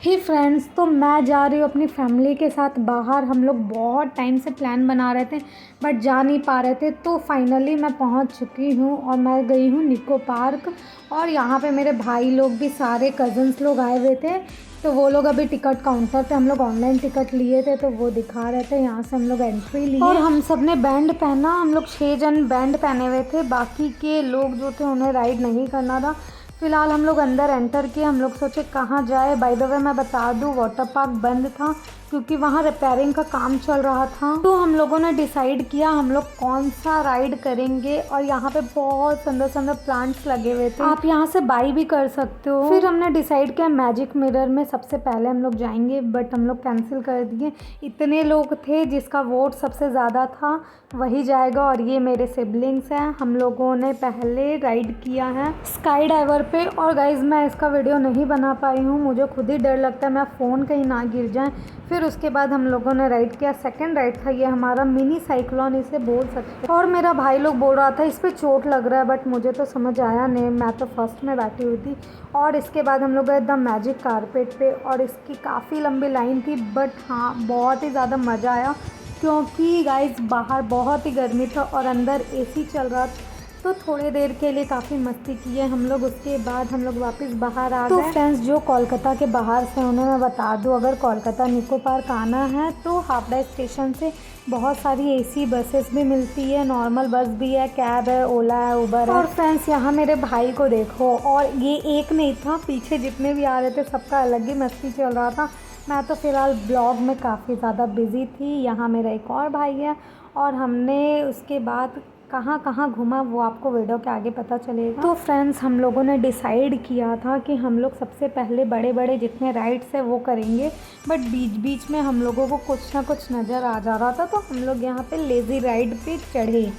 हे friends, तो मैं जा रही हूँ अपनी फैमिली के साथ बाहर। हम लोग बहुत टाइम से प्लान बना रहे थे बट जा नहीं पा रहे थे। तो फाइनली मैं पहुँच चुकी हूँ और मैं गई हूँ निको पार्क। और यहाँ पे मेरे भाई लोग भी, सारे कज़न्स लोग आए हुए थे। तो वो लोग अभी टिकट काउंटर पे, हम लोग ऑनलाइन टिकट लिए थे तो वो दिखा रहे थे। यहाँ से हम लोग एंट्री लिए और हम सब ने बैंड पहना। हम लोग 6 जन बैंड पहने हुए थे। बाकी के लोग जो थे उन्हें राइड नहीं करना था। फ़िलहाल हम लोग अंदर एंटर किए। हम लोग सोचे कहाँ जाए। बाय द वे मैं बता दूँ, वाटर पार्क बंद था क्योंकि वहाँ रिपेयरिंग का काम चल रहा था। तो हम लोगों ने डिसाइड किया हम लोग कौन सा राइड करेंगे। और यहाँ पे बहुत सुंदर सुंदर प्लांट्स लगे हुए थे, आप यहाँ से बाई भी कर सकते हो। फिर हमने डिसाइड किया मैजिक मिरर में सबसे पहले हम लोग जाएंगे, बट हम लोग कैंसिल कर दिए। इतने लोग थे, जिसका वोट सबसे ज़्यादा था वही जाएगा। और ये मेरे सिबलिंग्स हैं। हम लोगों ने पहले राइड किया है स्काई डाइवर पे। और गाइज मैं इसका वीडियो नहीं बना पाई हूँ, मुझे खुद ही डर लगता है मैं फ़ोन कहीं ना गिर जाए। फिर उसके बाद हम लोगों ने राइड किया। सेकंड राइड था ये हमारा मिनी साइक्लोन, इसे बोल सकते हैं। और मेरा भाई लोग बोल रहा था इस पर चोट लग रहा है, बट मुझे तो समझ आया नहीं, मैं तो फर्स्ट में बैठी हुई थी। और इसके बाद हम लोग गए द मैजिक कारपेट पे और इसकी काफ़ी लंबी लाइन थी। बट हाँ, बहुत ही ज़्यादा मज़ा आया क्योंकि गाइस बाहर बहुत ही गर्मी था और अंदर एसी चल रहा था। तो थोड़ी देर के लिए काफ़ी मस्ती किए हम लोग। उसके बाद हम लोग वापस बाहर आ गए। तो फ्रेंड्स जो कोलकाता के बाहर से उन्हें मैं बता दूं, अगर कोलकाता निको पार्क आना है तो हावड़ा स्टेशन से बहुत सारी एसी बसेस भी मिलती है, नॉर्मल बस भी है, कैब है, ओला है, उबर है। और फ्रेंड्स यहाँ मेरे भाई को देखो, और ये एक नहीं था, पीछे जितने भी आ रहे थे सबका अलग ही मस्ती चल रहा था। मैं तो फ़िलहाल ब्लॉग में काफ़ी ज़्यादा बिज़ी थी। यहाँ मेरा एक और भाई है और हमने उसके बाद कहाँ कहाँ घूमा वो आपको वीडियो के आगे पता चलेगा। तो फ्रेंड्स हम लोगों ने डिसाइड किया था कि हम लोग सबसे पहले बड़े बड़े जितने राइड्स है वो करेंगे, बट बीच बीच में हम लोगों को कुछ ना कुछ नज़र आ जा रहा था। तो हम लोग यहाँ पे लेज़ी राइड पे चढ़े।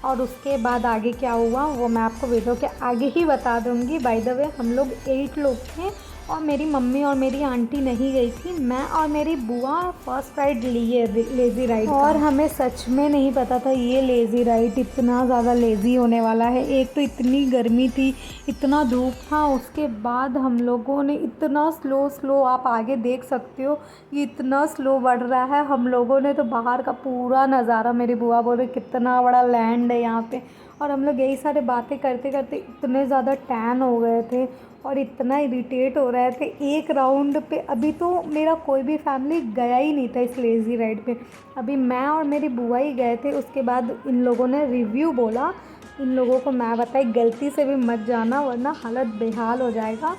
और उसके बाद आगे क्या हुआ वो मैं आपको वीडियो के आगे ही बता दूँगी। बाय द वे हम लोग 8 लोग थे और मेरी मम्मी और मेरी आंटी नहीं गई थी। मैं और मेरी बुआ फर्स्ट राइड लिए लेज़ी राइड। और हमें सच में नहीं पता था ये लेज़ी राइड इतना ज़्यादा लेज़ी होने वाला है। एक तो इतनी गर्मी थी, इतना धूप था, उसके बाद हम लोगों ने इतना स्लो आप आगे देख सकते हो ये इतना स्लो बढ़ रहा है। हम लोगों ने तो बाहर का पूरा नज़ारा, मेरी बुआ बोल रही कितना बड़ा लैंड है यहाँ पे। और हम लोग यही सारे बातें करते करते इतने ज़्यादा टैन हो गए थे और इतना इरिटेट हो रहे थे एक राउंड पे। अभी तो मेरा कोई भी फैमिली गया ही नहीं था इस लेज़ी राइड पे, अभी मैं और मेरी बुआ ही गए थे। उसके बाद इन लोगों ने रिव्यू बोला। इन लोगों को मैं बताई गलती से भी मत जाना वरना हालत बेहाल हो जाएगा।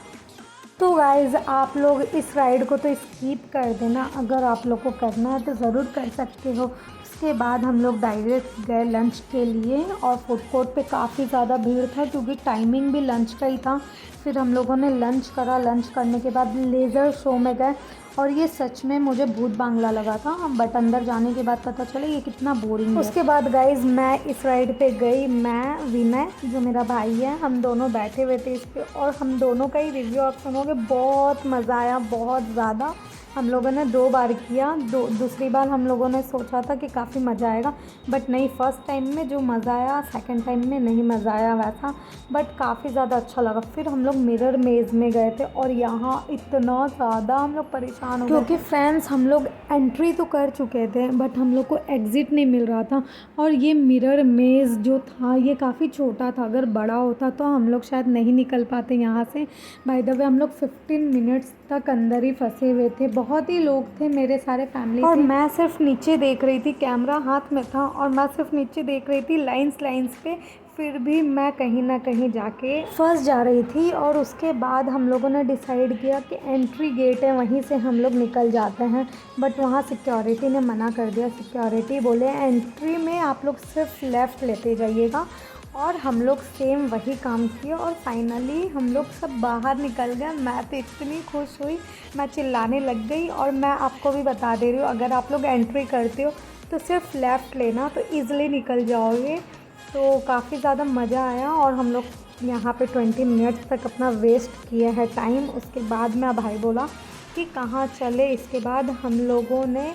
तो गाइज़ आप लोग इस राइड को तो स्किप कर देना, अगर आप लोग को करना है तो ज़रूर कर सकते हो। उसके बाद हम लोग डायरेक्ट गए लंच के लिए और फूड कोर्ट पे काफ़ी ज़्यादा भीड़ था क्योंकि टाइमिंग भी लंच का ही था। फिर हम लोगों ने लंच करा। लंच करने के बाद लेज़र शो में गए और ये सच में मुझे भूत बांग्ला लगा था, बट अंदर जाने के बाद पता चला ये कितना बोरिंग है। उसके बाद गाइज़ मैं इस राइड पे गई। मैं, विनय जो मेरा भाई है, हम दोनों बैठे हुए थे इस पर और हम दोनों का ही रिव्यू आप सुनोगे। बहुत मज़ा आया, बहुत ज़्यादा। हम लोगों ने 2 बार किया। दूसरी बार हम लोगों ने सोचा था कि काफ़ी मज़ा आएगा, बट नहीं, फ़र्स्ट टाइम में जो मज़ा आया सेकंड टाइम में नहीं मज़ा आया वैसा, बट काफ़ी ज़्यादा अच्छा लगा। फिर हम लोग मिरर मेज़ में गए थे और यहाँ इतना ज़्यादा हम लोग परेशान हो गए क्योंकि फ्रेंड्स हम लोग एंट्री तो कर चुके थे बट हम लोग को एग्ज़िट नहीं मिल रहा था। और ये मिरर मेज़ जो था ये काफ़ी छोटा था, अगर बड़ा होता तो हम लोग शायद नहीं निकल पाते यहाँ से। बाय द वे हम लोग 15 मिनट्स तक अंदर ही फंसे हुए थे। बहुत ही लोग थे, मेरे सारे फैमिली और मैं सिर्फ नीचे देख रही थी, कैमरा हाथ में था और मैं सिर्फ नीचे देख रही थी लाइंस पे। फिर भी मैं कहीं ना कहीं जाके फंस जा रही थी। और उसके बाद हम लोगों ने डिसाइड किया कि एंट्री गेट है वहीं से हम लोग निकल जाते हैं, बट वहाँ सिक्योरिटी ने मना कर दिया। सिक्योरिटी बोले एंट्री में आप लोग सिर्फ लेफ़्ट लेते जाइएगा। और हम लोग सेम वही काम किए और फाइनली हम लोग सब बाहर निकल गए। मैं तो इतनी खुश हुई, मैं चिल्लाने लग गई। और मैं आपको भी बता दे रही हूँ, अगर आप लोग एंट्री करते हो तो सिर्फ लेफ़्ट लेना तो ईज़िली निकल जाओगे। तो काफ़ी ज़्यादा मज़ा आया और हम लोग यहाँ पे 20 मिनट्स तक अपना वेस्ट किया है टाइम। उसके बाद मेरा भाई बोला कि कहाँ चले। इसके बाद हम लोगों ने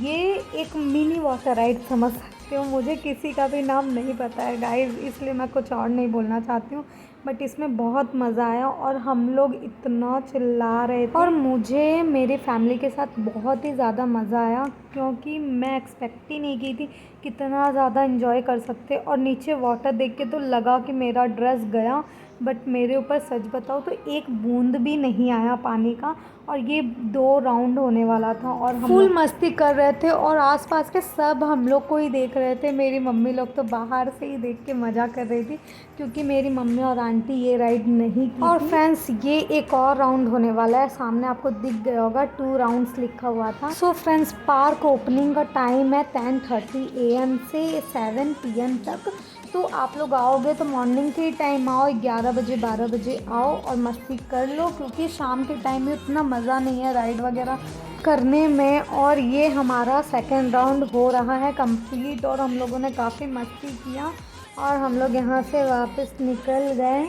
ये एक मिनी वाटर राइड समझ सकते सकते हो। मुझे किसी का भी नाम नहीं पता है गाइस, इसलिए मैं कुछ और नहीं बोलना चाहती हूँ। बट इसमें बहुत मज़ा आया और हम लोग इतना चिल्ला रहे थे और मुझे मेरी फैमिली के साथ बहुत ही ज़्यादा मज़ा आया, क्योंकि मैं एक्सपेक्ट ही नहीं की थी कितना ज़्यादा इन्जॉय कर सकते। और नीचे वाटर देख के तो लगा कि मेरा ड्रेस गया, बट मेरे ऊपर सच बताओ तो एक बूंद भी नहीं आया पानी का। और ये 2 राउंड होने वाला था और हम फुल मस्ती कर रहे थे और आसपास के सब हम लोग को ही देख रहे थे। मेरी मम्मी लोग तो बाहर से ही देख के मज़ा कर रही थी, क्योंकि मेरी मम्मी और आंटी ये राइड नहीं की और फ्रेंड्स ये एक और राउंड होने वाला है, सामने आपको दिख गया होगा 2 राउंड्स लिखा हुआ था। सो फ्रेंड्स पार्क ओपनिंग का टाइम है 10:30 AM से 7 PM तक। तो आप लोग आओगे तो मॉर्निंग के टाइम आओ, 11 बजे 12 बजे आओ और मस्ती कर लो, क्योंकि शाम के टाइम में उतना मज़ा नहीं है राइड वगैरह करने में। और ये हमारा सेकंड राउंड हो रहा है कंप्लीट और हम लोगों ने काफ़ी मस्ती किया और हम लोग यहाँ से वापस निकल गए।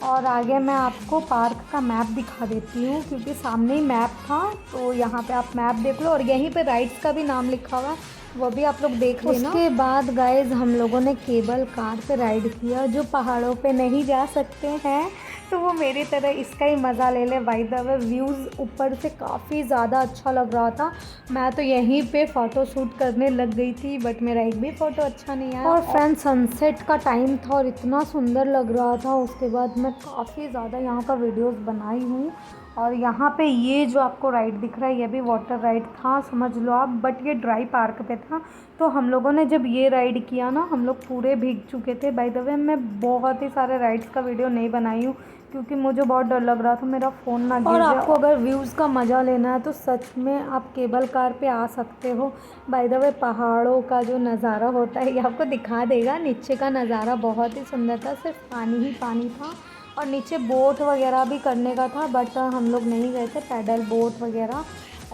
और आगे मैं आपको पार्क का मैप दिखा देती हूँ, क्योंकि सामने ही मैप था, तो यहाँ पे आप मैप देख लो और यहीं पे राइड्स का भी नाम लिखा हुआ है, वो भी आप लोग देख लेना। उसके बाद गाइज़ हम लोगों ने केबल कार पे राइड किया। जो पहाड़ों पे नहीं जा सकते हैं तो वो मेरी तरह इसका ही मज़ा ले ले। बाय द वे व्यूज़ ऊपर से काफ़ी ज़्यादा अच्छा लग रहा था। मैं तो यहीं पे फ़ोटो शूट करने लग गई थी, बट मेरा एक भी फ़ोटो अच्छा नहीं आया। और फ्रेंड सनसेट का टाइम था और इतना सुंदर लग रहा था। उसके बाद मैं काफ़ी ज़्यादा यहाँ का वीडियोज़ बनाई हूँ। और यहाँ पे ये जो आपको राइड दिख रहा है ये भी वाटर राइड था समझ लो आप, बट ये ड्राई पार्क पे था। तो हम लोगों ने जब ये राइड किया ना, हम लोग पूरे भीग चुके थे। बाय द वे मैं बहुत ही सारे राइड्स का वीडियो नहीं बनाई हूँ, क्योंकि मुझे बहुत डर लग रहा था मेरा फ़ोन ना गिर जाए। और आपको अगर व्यूज़ का मज़ा लेना है तो सच में आप केबल कार पे आ सकते हो। बाय द वे पहाड़ों का जो नज़ारा होता है ये आपको दिखा देगा। नीचे का नज़ारा बहुत ही सुंदर था, सिर्फ पानी ही पानी था और नीचे बोट वगैरह भी करने का था, बट हम लोग नहीं गए थे, पैडल बोट वगैरह।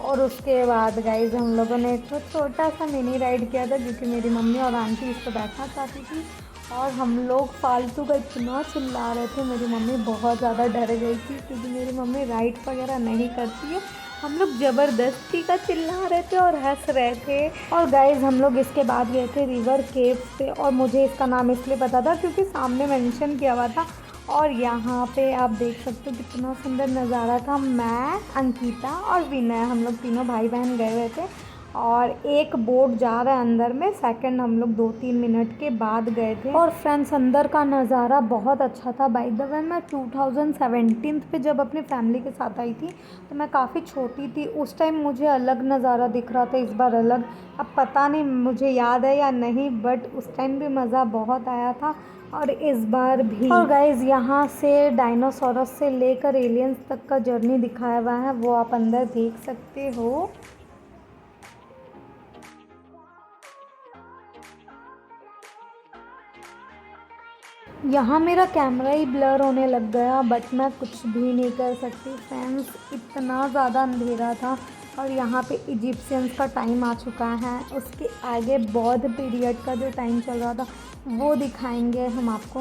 और उसके बाद गाइज हम लोगों ने एक तो छोटा सा मिनी राइड किया था, क्योंकि मेरी मम्मी और आंटी इस पर बैठना चाहती थी और हम लोग फालतू का इतना चिल्ला रहे थे। मेरी मम्मी बहुत ज़्यादा डर गई थी, क्योंकि मेरी मम्मी राइड वगैरह नहीं करती है। हम लोग ज़बरदस्ती का चिल्ला रहे थे और हंस रहे थे। और गाइज़ हम लोग इसके बाद गए थे रिवर केव पे, और मुझे इसका नाम इसलिए पता था क्योंकि सामने मेंशन किया हुआ था। और यहाँ पे आप देख सकते हो कितना सुंदर नज़ारा था। मैं, अंकिता और विनय हम लोग तीनों भाई बहन गए हुए थे और एक बोट जा रहा है अंदर में, सेकंड हम लोग 2-3 मिनट के बाद गए थे। और फ्रेंड्स अंदर का नज़ारा बहुत अच्छा था। बाय द वे मैं 2017 पे जब अपनी फैमिली के साथ आई थी तो मैं काफ़ी छोटी थी, उस टाइम मुझे अलग नज़ारा दिख रहा था, इस बार अलग। अब पता नहीं मुझे याद है या नहीं, बट उस टाइम भी मज़ा बहुत आया था और इस बार भी। और गाइज़ यहाँ से डायनासोरस से लेकर एलियंस तक का जर्नी दिखाया हुआ है, वो आप अंदर देख सकते हो। यहाँ मेरा कैमरा ही ब्लर होने लग गया, बट मैं कुछ भी नहीं कर सकती फ्रेंड्स, इतना ज़्यादा अंधेरा था। और यहाँ पे इजिप्शियंस का टाइम आ चुका है, उसके आगे बौद्ध पीरियड का जो टाइम चल रहा था वो दिखाएंगे हम आपको।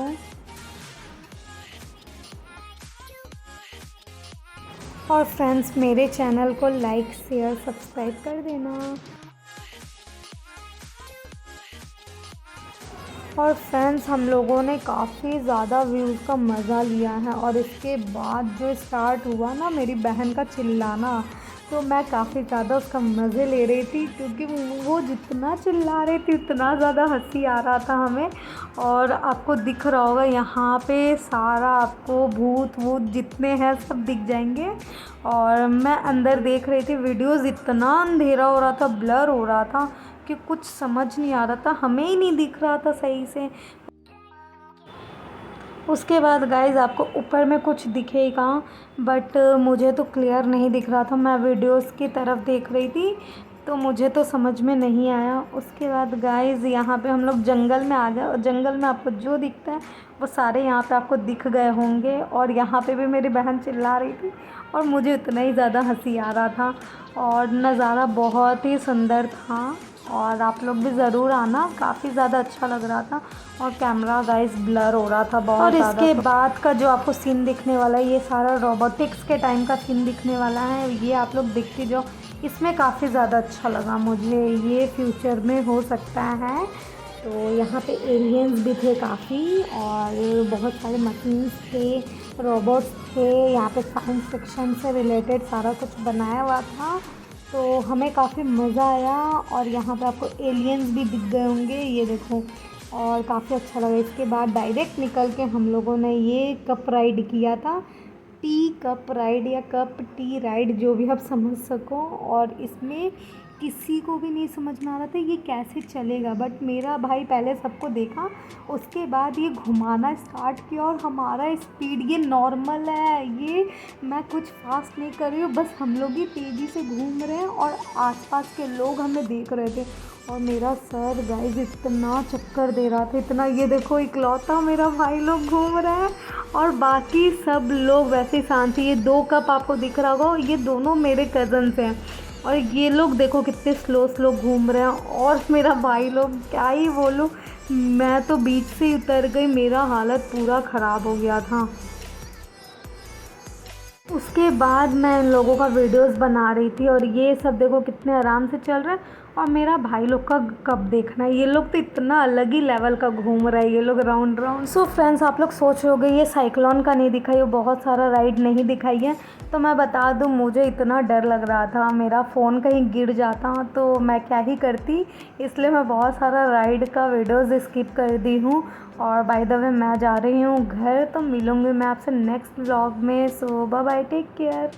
और फ्रेंड्स मेरे चैनल को लाइक शेयर सब्सक्राइब कर देना। और फ्रेंड्स हम लोगों ने काफ़ी ज़्यादा व्यूज़ का मज़ा लिया है। और इसके बाद जो स्टार्ट हुआ ना मेरी बहन का चिल्लाना, तो मैं काफ़ी ज़्यादा उसका मज़े ले रही थी, क्योंकि वो जितना चिल्ला रही थी उतना ज़्यादा हंसी आ रहा था हमें। और आपको दिख रहा होगा यहाँ पे सारा आपको भूत वूत जितने हैं सब दिख जाएंगे। और मैं अंदर देख रही थी वीडियोज़, इतना अंधेरा हो रहा था, ब्लर हो रहा था कि कुछ समझ नहीं आ रहा था, हमें ही नहीं दिख रहा था सही से। उसके बाद गाइज़ आपको ऊपर में कुछ दिखेगा, बट मुझे तो क्लियर नहीं दिख रहा था, मैं वीडियोस की तरफ देख रही थी तो मुझे तो समझ में नहीं आया। उसके बाद गाइज़ यहाँ पे हम लोग जंगल में आ गए, और जंगल में आपको जो दिखता है वो सारे यहाँ पे आपको दिख गए होंगे। और यहाँ पे भी मेरी बहन चिल्ला रही थी और मुझे इतना ही ज़्यादा हंसी आ रहा था और नज़ारा बहुत ही सुंदर था। और आप लोग भी ज़रूर आना, काफ़ी ज़्यादा अच्छा लग रहा था। और कैमरा गाइस ब्लर हो रहा था बहुत। और इसके बाद का जो आपको सीन दिखने वाला है ये सारा रोबोटिक्स के टाइम का सीन दिखने वाला है, ये आप लोग देखते जाओ। इसमें काफ़ी ज़्यादा अच्छा लगा मुझे, ये फ्यूचर में हो सकता है तो यहाँ पे एलियंस भी थे काफ़ी और बहुत सारे मशीन्स थे, रोबोट्स थे। यहाँ पे साइंस फिक्शन से रिलेटेड सारा कुछ बनाया हुआ था, तो हमें काफ़ी मज़ा आया। और यहाँ पे आपको एलियंस भी दिख गए होंगे, ये देखो, और काफ़ी अच्छा लगा। इसके बाद डायरेक्ट निकल के हम लोगों ने ये कप राइड किया था, टी कप राइड या कप टी राइड, जो भी आप समझ सको। और इसमें किसी को भी नहीं समझ में आ रहा था ये कैसे चलेगा, बट मेरा भाई पहले सबको देखा, उसके बाद ये घुमाना स्टार्ट किया। और हमारा स्पीड ये नॉर्मल है, ये मैं कुछ फास्ट नहीं कर रही हूँ, बस हम लोग ही तेज़ी से घूम रहे हैं और आसपास के लोग हमें देख रहे थे। और मेरा सर गाइस इतना चक्कर दे रहा था, इतना, ये देखो इकलौता मेरा भाई लोग घूम रहा है और बाकी सब लोग वैसे ही शांत। ये 2 कप आपको दिख रहा होगा, ये दोनों मेरे कज़न्स हैं और ये लोग देखो कितने स्लो स्लो घूम रहे हैं। और मेरा भाई लोग, क्या ही बोलूँ, मैं तो बीच से ही उतर गई, मेरा हालत पूरा ख़राब हो गया था। उसके बाद मैं इन लोगों का वीडियोस बना रही थी और ये सब देखो कितने आराम से चल रहा है। और मेरा भाई लोग का कब देखना है, ये लोग तो इतना अलग ही लेवल का घूम रहा है, ये लोग राउंड राउंड। सो फ्रेंड्स, आप लोग सोच रहे होंगे ये साइक्लोन का नहीं दिखाई, बहुत सारा राइड नहीं दिखाई है। तो मैं बता दूं, मुझे इतना डर लग रहा था मेरा फ़ोन कहीं गिर जाता तो मैं क्या ही करती, इसलिए मैं बहुत सारा राइड का वीडियोज़ स्किप कर दी हूँ। और बाय द वे मैं जा रही हूँ घर, तो मिलूँगी मैं आपसे नेक्स्ट व्लॉग में। सो बाय बाय, टेक केयर।